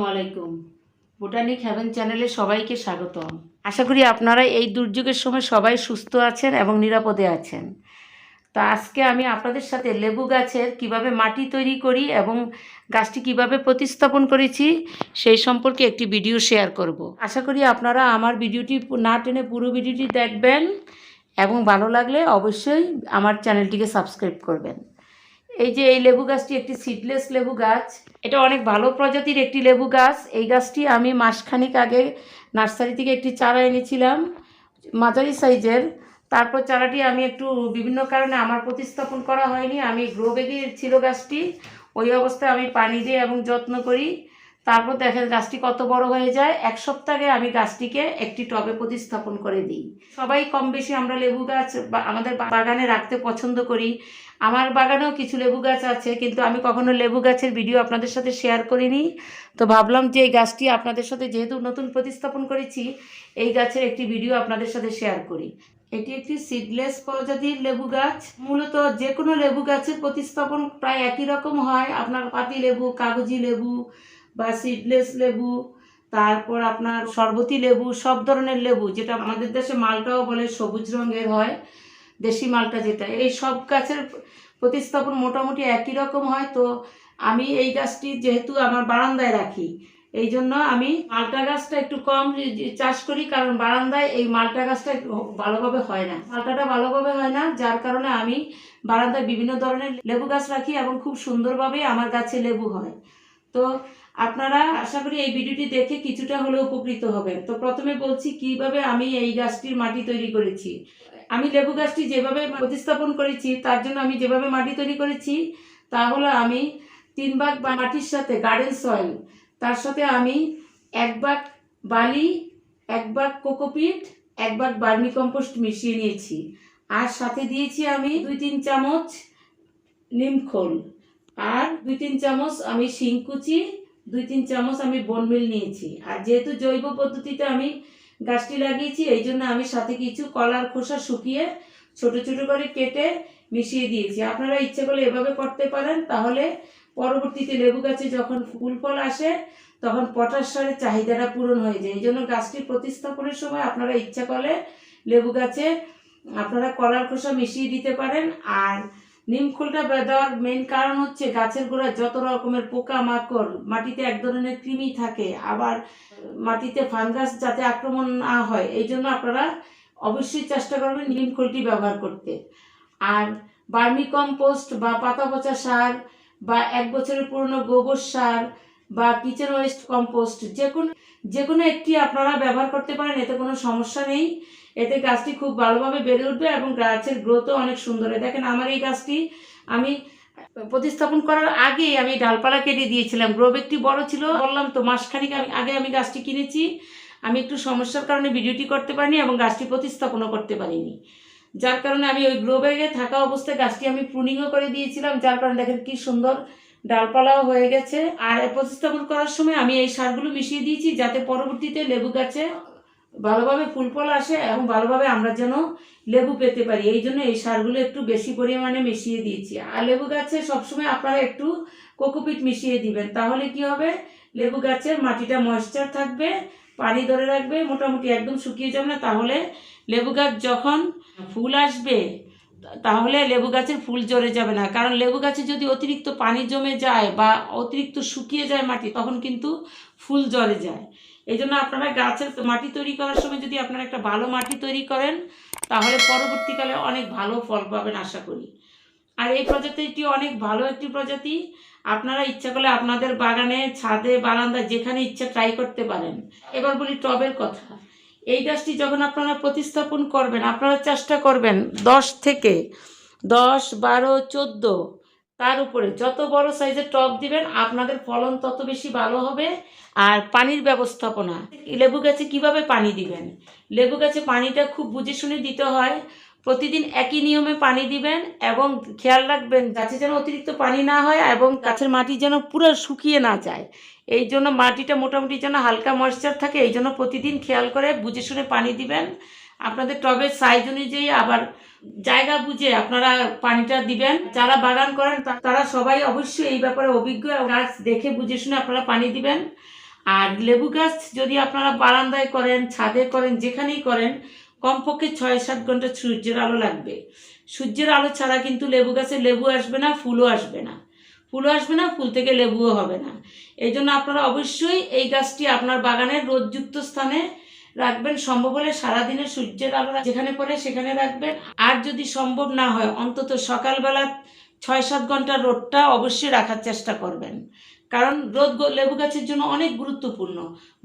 আসসালামু আলাইকুম। Botanic haven চ্যানেলে সবাইকে স্বাগতম। আশা করি আপনারা এই দুর্যোগের সময় সবাই সুস্থ আছেন এবং নিরাপদে আছেন। তো আজকে আমি আপনাদের সাথে লেবু গাছের কিভাবে মাটি তৈরি করি এবং গাছটি কিভাবে প্রতিস্থাপন করেছি সেই সম্পর্কে একটি ভিডিও শেয়ার করব। আশা করি আপনারা আমার ভিডিওটি না টেনে পুরো ভিডিওটি দেখবেন এবং ভালো লাগলে অবশ্যই আমার চ্যানেলটিকে সাবস্ক্রাইব করবেন। এই যে এই লেবু গাছটি একটি সিডলেস লেবু গাছ। এটা অনেক ভালো প্রজাতির একটি লেবু গাছ। এই গাছটি আমি মাসখানেক আগে নার্সারি থেকে একটি চারা এনেছিলাম, মাঝারি সাইজের। তারপর চারাটি আমি একটু বিভিন্ন কারণে আমার প্রতিস্থাপন করা হয়নি, আমি গ্রো ব্যাগে ছিল গাছটি, ওই অবস্থায় আমি পানি দিই এবং যত্ন করি। তারপর দেখেন গাছটি কত বড় হয়ে যায়। এক সপ্তাহ আগে আমি গাছটিকে একটি টবে প্রতিস্থাপন করে দিই। সবাই কম বেশি আমরা লেবু গাছ আমাদের বাগানে রাখতে পছন্দ করি। আমার বাগানেও কিছু লেবু গাছ আছে, কিন্তু আমি কখনো লেবু গাছের ভিডিও আপনাদের সাথে শেয়ার করিনি। তো ভাবলাম যে এই গাছটি আপনাদের সাথে, যেহেতু নতুন প্রতিস্থাপন করেছি, এই গাছের একটি ভিডিও আপনাদের সাথে শেয়ার করি। এটি একটি সিডলেস প্রজাতির লেবু গাছ। মূলত যে কোনো লেবু গাছের প্রতিস্থাপন প্রায় একই রকম হয়। আপনার পাতি লেবু, কাগজি লেবু বা সিডলেস লেবু, তারপর আপনার শরবতি লেবু, সব ধরনের লেবু, যেটা আমাদের দেশে মালটাও বলে, সবুজ রঙের হয়, দেশি মালটা যেটা, এই সব গাছের প্রতিস্থাপন মোটামুটি একই রকম হয়। তো আমি এই গাছটি যেহেতু আমার বারান্দায় রাখি, এই জন্য আমি মালটা গাছটা একটু কম চাষ করি, কারণ বারান্দায় এই মালটা গাছটা ভালোভাবে হয় না, মালটাটা ভালোভাবে হয় না, যার কারণে আমি বারান্দায় বিভিন্ন ধরনের লেবু গাছ রাখি এবং খুব সুন্দরভাবে আমার গাছে লেবু হয়। তো আপনারা আশা করি এই ভিডিওটি দেখে কিছুটা হলেও উপকৃত হবেন। তো প্রথমে বলছি কিভাবে আমি এই গাছটির মাটি তৈরি করেছি। আমি লেবু গাছটি যেভাবে প্রতিস্থাপন করেছি, তার জন্য আমি যেভাবে মাটি তৈরি করেছি তা হলো, আমি 3 ভাগ মাটির সাথে গার্ডেন সয়েল, তার সাথে আমি 1 ভাগ বালি, 1 ভাগ কোকোপিট, 1 ভাগ ভার্মি কম্পোস্ট মিশিয়ে নিয়েছি। আর সাথে দিয়েছি আমি 2-3 চামচ নিমখোল, আর 2-3 চামচ আমি শিংকুচি, 2-3 চামচ আমি বোনমিল নিয়েছি। আর যেহেতু জৈব পদ্ধতিতে আমি গাছটি লাগিয়েছি, এই জন্য আমি সাথে কিছু কলার খোসা শুকিয়ে ছোট ছোট করে কেটে মিশিয়ে দিয়েছি। আপনারা ইচ্ছে করলে এভাবে করতে পারেন, তাহলে পরবর্তীতে লেবু গাছে যখন ফুল ফল আসে তখন পটাশ সারের চাহিদাটা পূরণ হয়ে যায়। এই জন্য গাছটি প্রতিস্থাপনের সময় আপনারা ইচ্ছা করলে লেবু গাছে আপনারা কলার খোসা মিশিয়ে দিতে পারেন। আর নিমখোলটা দেওয়ার মেইন কারণ হচ্ছে গাছের গোড়ায় যত রকমের পোকা মাকড়, মাটিতে এক ধরনের কৃমি থাকে, আবার মাটিতে ফাঙ্গাস যাতে আক্রমণ না হয়, এই জন্য আপনারা অবশ্যই চেষ্টা করবেন নিমখোলটি ব্যবহার করতে। আর ভার্মি কম্পোস্ট বা পাতা পচা সার বা 1 বছরের পুরনো গোবর সার বা কিচেন ওয়েস্ট কম্পোস্ট, যে কোনো একটি আপনারা ব্যবহার করতে পারেন, এতে কোনো সমস্যা নেই। এতে গাছটি খুব ভালোভাবে বেড়ে উঠবে এবং গাছের গ্রোথও অনেক সুন্দর হয়। দেখেন আমার এই গাছটি আমি প্রতিস্থাপন করার আগেই আমি ডালপালা কেটে দিয়েছিলাম। গ্রো ব্যাগটি বড় ছিল, বললাম তো, মাসখানেক আগে আমি গাছটি কিনেছি। আমি একটু সমস্যার কারণে ভিডিওটি করতে পারিনি এবং গাছটি প্রতিস্থাপনও করতে পারিনি, যার কারণে আমি ওই গ্রো ব্যাগে থাকা অবস্থায় গাছটি আমি প্রুনিংও করে দিয়েছিলাম, যার কারণে দেখেন কি সুন্দর ডালপালাও হয়ে গেছে। আর প্রতিস্থাপন করার সময় আমি এই সারগুলো মিশিয়ে দিয়েছি, যাতে পরবর্তীতে লেবু গাছে ভালোভাবে ফুল ফল আসে এবং ভালোভাবে আমরা যেন লেবু পেতে পারি। এই জন্য এই সারগুলো একটু বেশি পরিমাণে মিশিয়ে দিয়েছি। আর লেবু গাছে সবসময় আপনারা একটু কোকোপিট মিশিয়ে দিবেন, তাহলে কি হবে, লেবু গাছের মাটিটা ময়েশ্চার থাকবে, পানি ধরে রাখবে, মোটামুটি একদম শুকিয়ে যাবে না। তাহলে লেবু গাছ যখন ফুল আসবে, তাহলে লেবু গাছের ফুল ঝরে যাবে না। কারণ লেবু গাছে যদি অতিরিক্ত পানি জমে যায় বা অতিরিক্ত শুকিয়ে যায় মাটি, তখন কিন্তু ফুল ঝরে যায়। এই জন্য আপনারা গাছের মাটি তৈরি করার সময় যদি আপনারা একটা ভালো মাটি তৈরি করেন, তাহলে পরবর্তীকালে অনেক ভালো ফল পাবেন আশা করি। আর এই প্রজাতিটি অনেক ভালো একটি প্রজাতি। আপনারা ইচ্ছা করলে আপনাদের বাগানে, ছাদে, বারান্দায়, যেখানে ইচ্ছা ট্রাই করতে পারেন। এবার বলি টবের কথা। এই গাছটি যখন আপনারা প্রতিস্থাপন করবেন, আপনারা চেষ্টা করবেন 10 থেকে 10, 12, 14, তার উপরে যত বড় সাইজের টব দিবেন আপনাদের ফলন তত বেশি ভালো হবে। আর পানির ব্যবস্থাপনা, লেবু গাছে কিভাবে পানি দিবেন, লেবু গাছে পানিটা খুব বুঝে শুনে দিতে হয়। প্রতিদিন একই নিয়মে পানি দিবেন এবং খেয়াল রাখবেন গাছে যেন অতিরিক্ত পানি না হয় এবং গাছের মাটি যেন পুরো শুকিয়ে না যায়। এই জন্য মাটিটা মোটামুটি যেন হালকা ময়েশ্চার থাকে, এই জন্য প্রতিদিন খেয়াল করে বুঝে শুনে পানি দিবেন। আপনাদের টবের সাইজ অনুযায়ী আবার জায়গা বুঝে আপনারা পানিটা দিবেন। যারা বাগান করেন তারা সবাই অবশ্যই এই ব্যাপারে অভিজ্ঞ, গাছ দেখে বুঝে শুনে আপনারা পানি দিবেন। আর লেবু গাছ যদি আপনারা বারান্দায় করেন, ছাদে করেন, যেখানেই করেন, কমপক্ষে 6-7 ঘন্টা সূর্যের আলো লাগবে। সূর্যের আলো ছাড়া কিন্তু লেবু গাছে লেবু আসবে না, ফুলও আসবে না। ফুল থেকে লেবুও হবে না। এই জন্য আপনারা অবশ্যই এই গাছটি আপনার বাগানের রোদযুক্ত স্থানে রাখবেন। সম্ভব হলে সারাদিনে সূর্যের আলো যেখানে পড়ে সেখানে রাখবেন। আর যদি সম্ভব না হয়, অন্তত সকালবেলা 6-7 ঘন্টার রোদটা অবশ্যই রাখার চেষ্টা করবেন। কারণ রোদ লেবু গাছের জন্য অনেক গুরুত্বপূর্ণ।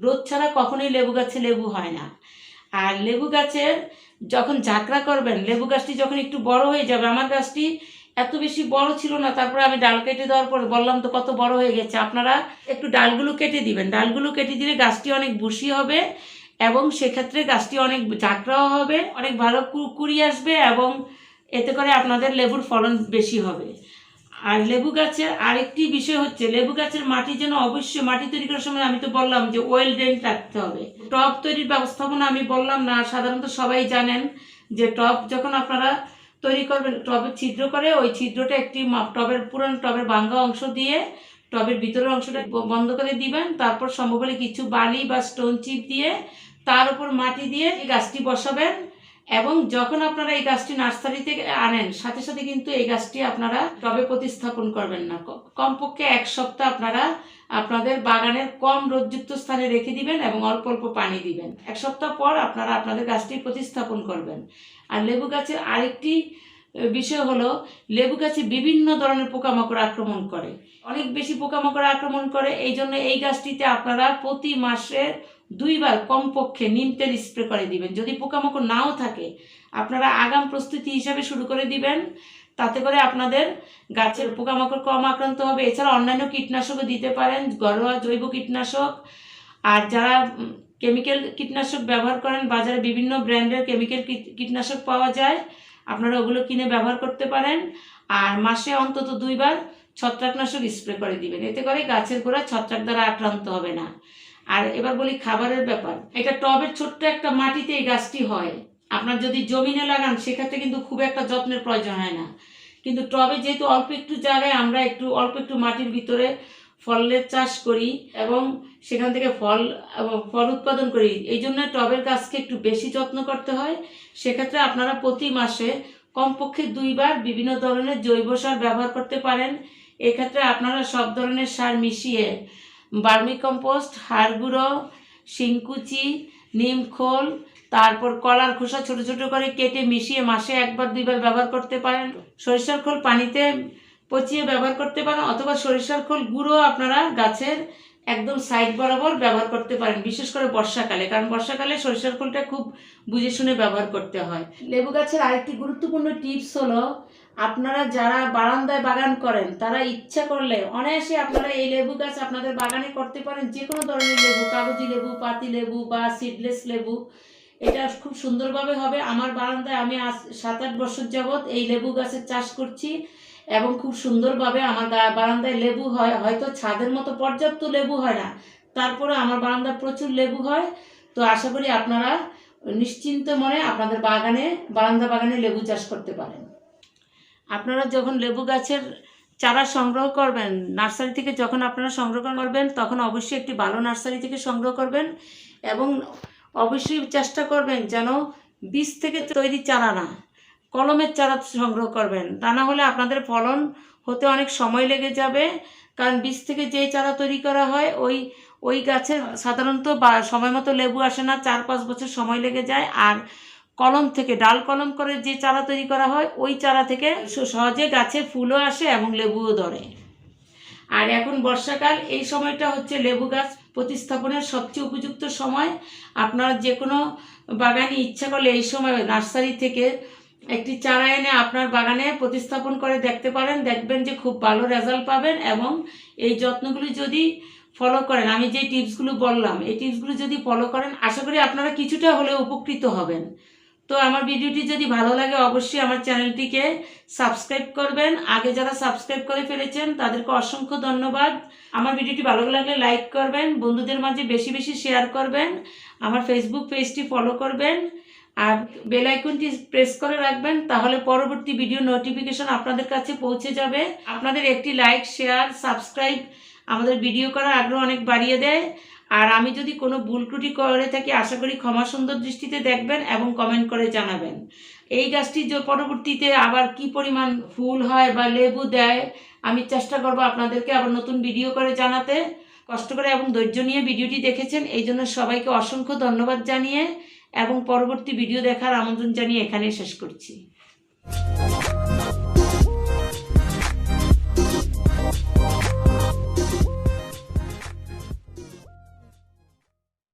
রোদ ছাড়া কখনোই লেবু গাছে লেবু হয় না। আর লেবু গাছের যখন ঝাঁকড়া করবেন, লেবু গাছটি যখন একটু বড় হয়ে যাবে, আমার গাছটি এত বেশি বড় ছিল না, তারপরে আমি ডাল কেটে দেওয়ার পর বললাম তো কত বড় হয়ে গেছে। আপনারা একটু ডালগুলো কেটে দিবেন। ডালগুলো কেটে দিলে গাছটি অনেক বুশি হবে এবং সেক্ষেত্রে গাছটি অনেক ঝাঁকড়াও হবে, অনেক ভালো কুড়ি আসবে এবং এতে করে আপনাদের লেবুর ফলন বেশি হবে। আর লেবু গাছের আরেকটি বিষয় হচ্ছে, লেবু গাছের মাটি যেন অবশ্যই, মাটি তৈরি করার সময় আমি তো বললাম যে ওয়েল ড্রেন রাখতে হবে। টব তৈরির ব্যবস্থাপনা আমি বললাম না, সাধারণত সবাই জানেন যে টব যখন আপনারা তৈরি করবেন, টবের ছিদ্র করে ওই ছিদ্রটা একটি টবের পুরান টবের ভাঙ্গা অংশ দিয়ে টবের ভিতরের অংশটা বন্ধ করে দিবেন। তারপর সম্ভব হলে কিছু বালি বা স্টোন চিপ দিয়ে তার উপর মাটি দিয়ে এই গাছটি বসাবেন। এবং যখন আপনারা এই গাছটি নার্সারি থেকে আনেন, সাথে সাথে কিন্তু এই গাছটি আপনারা টবে প্রতিস্থাপন করবেন না। কমপক্ষে 1 সপ্তাহ আপনারা আপনাদের বাগানের কম রোদযুক্ত স্থানে রেখে দিবেন এবং অল্প অল্প পানি দিবেন। 1 সপ্তাহ পর আপনারা আপনাদের গাছটি প্রতিস্থাপন করবেন। আর লেবু গাছের আরেকটি বিষয় হলো, লেবু গাছে বিভিন্ন ধরনের পোকামাকড় আক্রমণ করে, অনেক বেশি পোকামাকড় আক্রমণ করে। এই জন্য এই গাছটিতে আপনারা প্রতি মাসে 2 বার কমপক্ষে নিম তেল স্প্রে করে দিবেন। যদি পোকামাকড় নাও থাকে, আপনারা আগাম প্রস্তুতি হিসাবে শুরু করে দিবেন। তাতে করে আপনাদের গাছের পোকামাকড় কম আক্রান্ত হবে। এছাড়া অন্যান্য কীটনাশকও দিতে পারেন, ঘরোয়া জৈব কীটনাশক। আর যারা কেমিক্যাল কীটনাশক ব্যবহার করেন, বাজারে বিভিন্ন ব্র্যান্ডের কেমিক্যাল কীটনাশক পাওয়া যায়, আপনারা ওগুলো কিনে ব্যবহার করতে পারেন। আর মাসে অন্তত 2 বার ছত্রাকনাশক স্প্রে করে দিবেন। এতে করে গাছের গোড়া ছত্রাক দ্বারা আক্রান্ত হবে না। আর এবার বলি খাবারের ব্যাপার। এটা টবের ছোট্ট একটা মাটিতে এই গাছটি হয়। আপনার যদি জমিনে লাগান সেক্ষেত্রে কিন্তু খুব একটা যত্নের প্রয়োজন হয় না। কিন্তু টবে যেহেতু অল্প একটু জায়গায় আমরা অল্প একটু মাটির ভিতরে ফলের চাষ করি এবং সেখান থেকে ফল উৎপাদন করি, এই জন্য টবের গাছকে একটু বেশি যত্ন করতে হয়। সেক্ষেত্রে আপনারা প্রতি মাসে কমপক্ষে 2 বার বিভিন্ন ধরনের জৈব সার ব্যবহার করতে পারেন। এক্ষেত্রে আপনারা সব ধরনের সার মিশিয়ে ভার্মি কম্পোস্ট, হাড় গুঁড়ো, শিংকুচি, নিম খোল, তারপর কলার খোসা ছোট ছোট করে কেটে মিশিয়ে মাসে 1 বার 2 বার ব্যবহার করতে পারেন। সরিষার খোল পানিতে পচিয়ে ব্যবহার করতে পারেন, অথবা সরিষার খোল গুঁড়ো আপনারা গাছের একদম সাইড বরাবর ব্যবহার করতে পারেন, বিশেষ করে বর্ষাকালে। কারণ বর্ষাকালে সরিষার খোলটা খুব বুঝে শুনে ব্যবহার করতে হয়। লেবু গাছের আরেকটি গুরুত্বপূর্ণ টিপস হলো, আপনারা যারা বারান্দায় বাগান করেন তারা ইচ্ছা করলে অনায়াসে আপনারা এই লেবু গাছ আপনাদের বাগানে করতে পারেন। যে কোনো ধরনের লেবু, কাগজি লেবু, পাতি লেবু বা সিডলেস লেবু, এটা খুব সুন্দরভাবে হবে। আমার বারান্দায় আমি 7-8 বছর যাবৎ এই লেবু গাছের চাষ করছি এবং খুব সুন্দরভাবে আমার বারান্দায় লেবু হয়। হয়তো ছাদের মতো পর্যাপ্ত লেবু হয় না, তারপরে আমার বারান্দায় প্রচুর লেবু হয়। তো আশা করি আপনারা নিশ্চিন্ত মনে আপনাদের বারান্দা বাগানে লেবু চাষ করতে পারেন। আপনারা যখন লেবু গাছের চারা সংগ্রহ করবেন, নার্সারি থেকে যখন আপনারা সংগ্রহ করবেন, তখন অবশ্যই একটি ভালো নার্সারি থেকে সংগ্রহ করবেন এবং অবশ্যই চেষ্টা করবেন যেন বীজ থেকে তৈরি চারা না, কলমের চারা সংগ্রহ করবেন। তা না হলে আপনাদের ফলন হতে অনেক সময় লেগে যাবে। কারণ বীজ থেকে যে চারা তৈরি করা হয় ওই গাছের সাধারণত সময় মতো লেবু আসে না, 4-5 বছর সময় লেগে যায়। আর কলম থেকে ডাল কলম করে যে চারা তৈরি করা হয়, ওই চারা থেকে সহজে গাছে ফুলও আসে এবং লেবুও ধরে। আর এখন বর্ষাকাল, এই সময়টা হচ্ছে লেবু গাছ প্রতিস্থাপনের সবচেয়ে উপযুক্ত সময়। আপনারা যে কোনো বাগানে ইচ্ছা করলে এই সময় নার্সারি থেকে একটি চারা এনে আপনার বাগানে প্রতিস্থাপন করে দেখতে পারেন। দেখবেন যে খুব ভালো রেজাল্ট পাবেন এবং এই যত্নগুলি যদি ফলো করেন, আমি যে টিপসগুলো বললাম, এই টিপসগুলো যদি ফলো করেন, আশা করি আপনারা কিছুটা হলেও উপকৃত হবেন। তো আমার ভিডিওটি যদি ভালো লাগে অবশ্যই আমার চ্যানেলটিকে সাবস্ক্রাইব করবেন। আগে যারা সাবস্ক্রাইব করে ফেলেছেন তাদেরকে অসংখ্য ধন্যবাদ। আমার ভিডিওটি ভালো লাগলে লাইক করবেন, বন্ধুদের মাঝে বেশি বেশি শেয়ার করবেন, আমার ফেসবুক পেজটি ফলো করবেন আর বেল আইকনটি প্রেস করে রাখবেন। তাহলে পরবর্তী ভিডিও নোটিফিকেশন আপনাদের কাছে পৌঁছে যাবে। আপনাদের একটি লাইক, শেয়ার, সাবস্ক্রাইব আমাদের ভিডিও করার আগ্রহ অনেক বাড়িয়ে দেয়। আর আমি যদি কোনো ভুল ত্রুটি করে থাকি আশা করি ক্ষমা সুন্দর দৃষ্টিতে দেখবেন এবং কমেন্ট করে জানাবেন। এই গাছটি যে পরবর্তীতে আবার কি পরিমাণ ফুল হয় বা লেবু দেয় আমি চেষ্টা করব আপনাদেরকে আবার নতুন ভিডিও করে জানাতে। কষ্ট করে এবং ধৈর্য নিয়ে ভিডিওটি দেখেছেন এই জন্য সবাইকে অসংখ্য ধন্যবাদ জানিয়ে এবং পরবর্তী ভিডিও দেখার আমন্ত্রণ জানিয়ে এখানেই শেষ করছি।